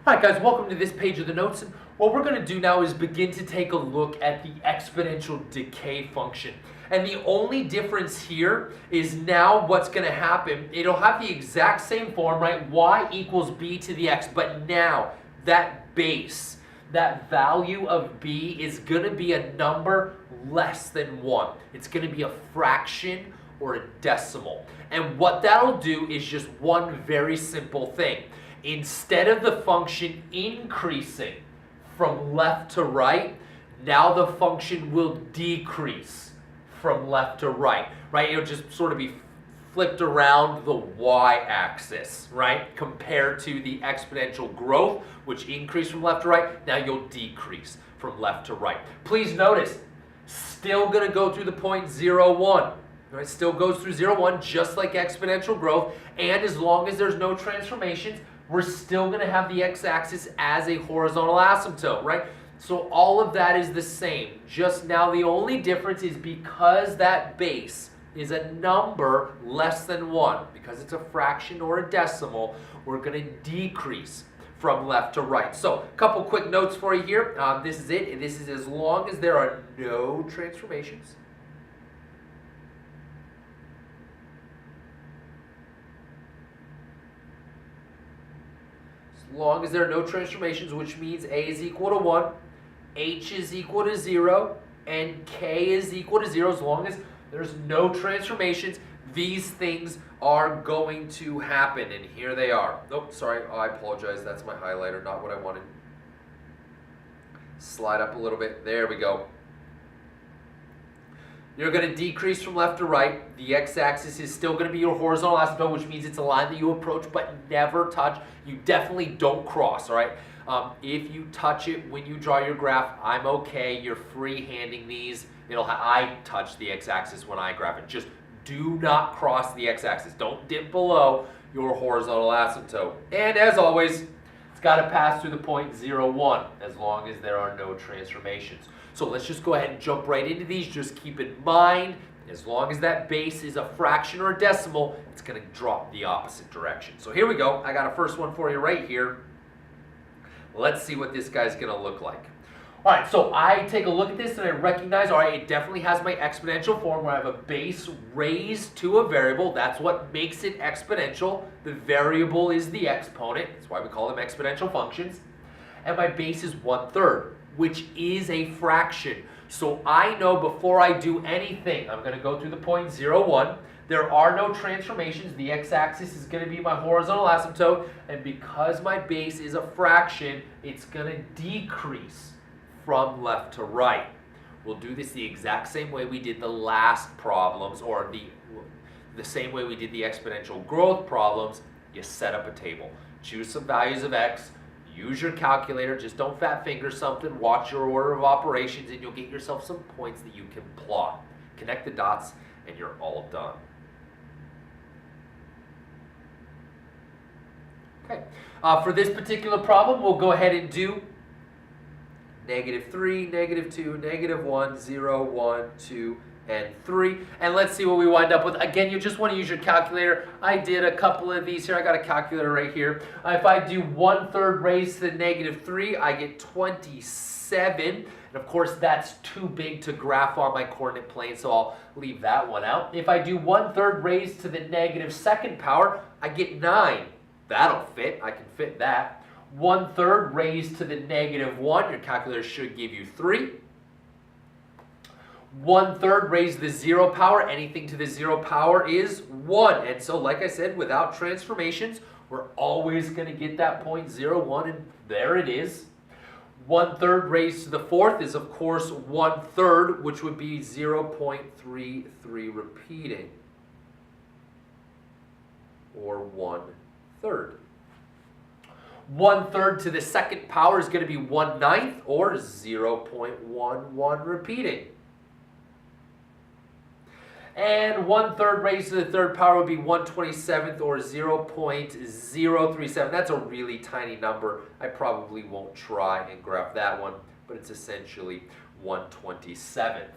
Hi guys, welcome to this page of the notes. And what we're going to do now is begin to take a look at the exponential decay function. And the only difference here is now what's going to happen, it'll have the exact same form, right? Y equals b to the x, but now that base, that value of b is going to be a number less than 1. It's going to be a fraction or a decimal. And what that'll do is just one very simple thing. Instead of the function increasing from left to right, now the function will decrease from left to right, right? It'll just sort of be flipped around the y-axis, right? Compared to the exponential growth, which increased from left to right, now you'll decrease from left to right. Please notice, still going to go through the point 0, 1. Right? Still goes through 0, 1, just like exponential growth, and as long as there's no transformations, we're still going to have the x-axis as a horizontal asymptote, right? So all of that is the same. Just now the only difference is because that base is a number less than 1, because it's a fraction or a decimal, we're going to decrease from left to right. So a couple quick notes for you here. This is it. This is as long as there are no transformations. As long as there are no transformations, which means a is equal to 1, h is equal to 0, and k is equal to 0. As long as there's no transformations, these things are going to happen, and here they are. Oh, sorry, I apologize. That's my highlighter, not what I wanted. Slide up a little bit. There we go. You're going to decrease from left to right. The x-axis is still going to be your horizontal asymptote, which means it's a line that you approach but never touch. You definitely don't cross, all right? If you touch it when you draw your graph, I'm okay. You're free-handing these. I touch the x-axis when I graph it. Just do not cross the x-axis. Don't dip below your horizontal asymptote. And as always, it's got to pass through the point 0, 1, as long as there are no transformations. So let's just go ahead and jump right into these. Just keep in mind, as long as that base is a fraction or a decimal, it's going to drop the opposite direction. So here we go. I got a first one for you right here. Let's see what this guy's going to look like. All right, so I take a look at this and I recognize, all right, it definitely has my exponential form where I have a base raised to a variable. That's what makes it exponential. The variable is the exponent. That's why we call them exponential functions. And my base is 1/3, which is a fraction. So I know before I do anything, I'm going to go through the point 0, 1. There are no transformations. The x-axis is going to be my horizontal asymptote. And because my base is a fraction, it's going to decrease from left to right. We'll do this the exact same way we did the last problems, or the same way we did the exponential growth problems. You set up a table. Choose some values of x. Use your calculator. Just don't fat finger something. Watch your order of operations, and you'll get yourself some points that you can plot. Connect the dots, and you're all done. Okay. For this particular problem, we'll go ahead and do -3, -2, -1, 0, 1, 2, and 3. And let's see what we wind up with. Again, you just want to use your calculator. I did a couple of these here. I got a calculator right here. If I do 1/3 raised to the -3, I get 27. And of course, that's too big to graph on my coordinate plane, so I'll leave that one out. If I do 1/3 raised to the -2nd power, I get 9. That'll fit. I can fit that. 1/3 raised to the -1, your calculator should give you 3. 1/3 raised to the 0 power, anything to the 0 power is 1. And so, like I said, without transformations, we're always going to get that point 0, 1, and there it is. 1/3 raised to the 4th is, of course, 1/3, which would be 0.33 repeating, or 1/3. 1/3 to the 2nd power is going to be 1/9, or 0.11 repeating. And 1/3 raised to the 3rd power would be 1/27, or 0.037. That's a really tiny number. I probably won't try and graph that one, but it's essentially 1/27.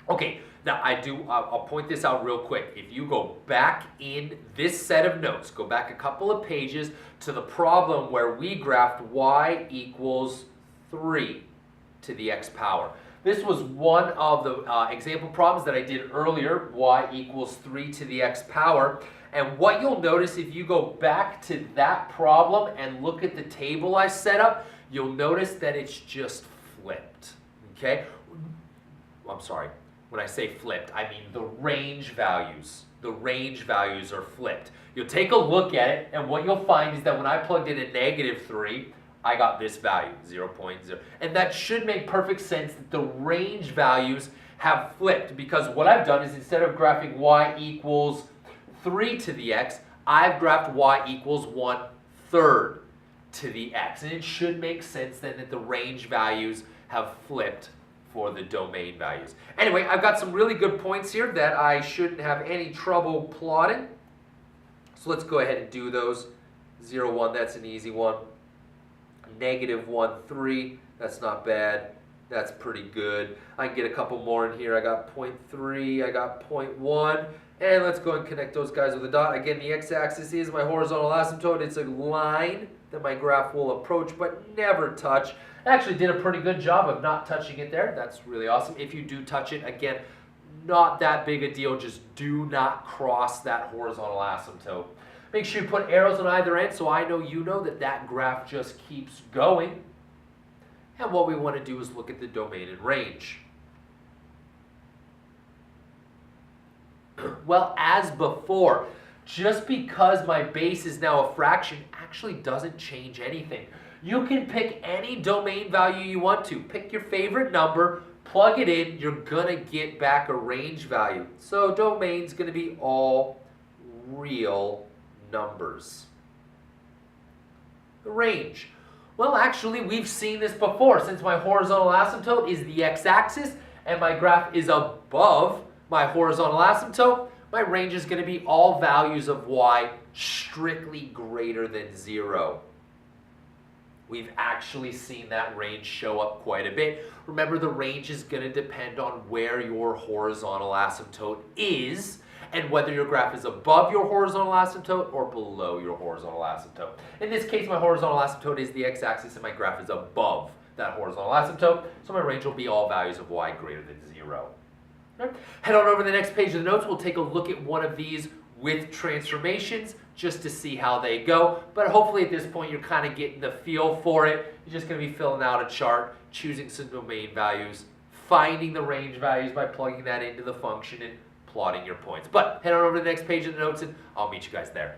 Okay, Now, I'll point this out real quick. If you go back in this set of notes, go back a couple of pages to the problem where we graphed y equals 3 to the x power. This was one of the example problems that I did earlier, y equals 3 to the x power. And what you'll notice if you go back to that problem and look at the table I set up, you'll notice that it's just flipped, okay? I'm sorry, when I say flipped, I mean the range values. The range values are flipped. You'll take a look at it, and what you'll find is that when I plugged in a -3, I got this value, 0.0. And that should make perfect sense that the range values have flipped, because what I've done is instead of graphing y equals 3 to the x, I've graphed y equals 1/3 to the x. And it should make sense then that the range values have flipped for the domain values. Anyway, I've got some really good points here that I shouldn't have any trouble plotting. So let's go ahead and do those. 0, 1, that's an easy one. -1, 3, that's not bad. That's pretty good. I can get a couple more in here. I got 0.3, I got 0.1. And let's go and connect those guys with a dot. Again, the x-axis is my horizontal asymptote. It's a line that my graph will approach but never touch. I actually did a pretty good job of not touching it there. That's really awesome. If you do touch it, again, not that big a deal. Just do not cross that horizontal asymptote. Make sure you put arrows on either end so I know you know that that graph just keeps going. And what we want to do is look at the domain and range. Well, as before, just because my base is now a fraction actually doesn't change anything. You can pick any domain value you want to. Pick your favorite number, plug it in, you're going to get back a range value. So domain's going to be all real numbers. The range. Well, actually, we've seen this before. Since my horizontal asymptote is the x-axis and my graph is above my horizontal asymptote, my range is going to be all values of y strictly greater than 0. We've actually seen that range show up quite a bit. Remember, the range is going to depend on where your horizontal asymptote is and whether your graph is above your horizontal asymptote or below your horizontal asymptote. In this case, my horizontal asymptote is the x-axis and my graph is above that horizontal asymptote, so my range will be all values of y greater than 0. Right. Head on over to the next page of the notes. We'll take a look at one of these with transformations just to see how they go. But hopefully at this point you're kind of getting the feel for it. You're just going to be filling out a chart, choosing some domain values, finding the range values by plugging that into the function and plotting your points. But head on over to the next page of the notes and I'll meet you guys there.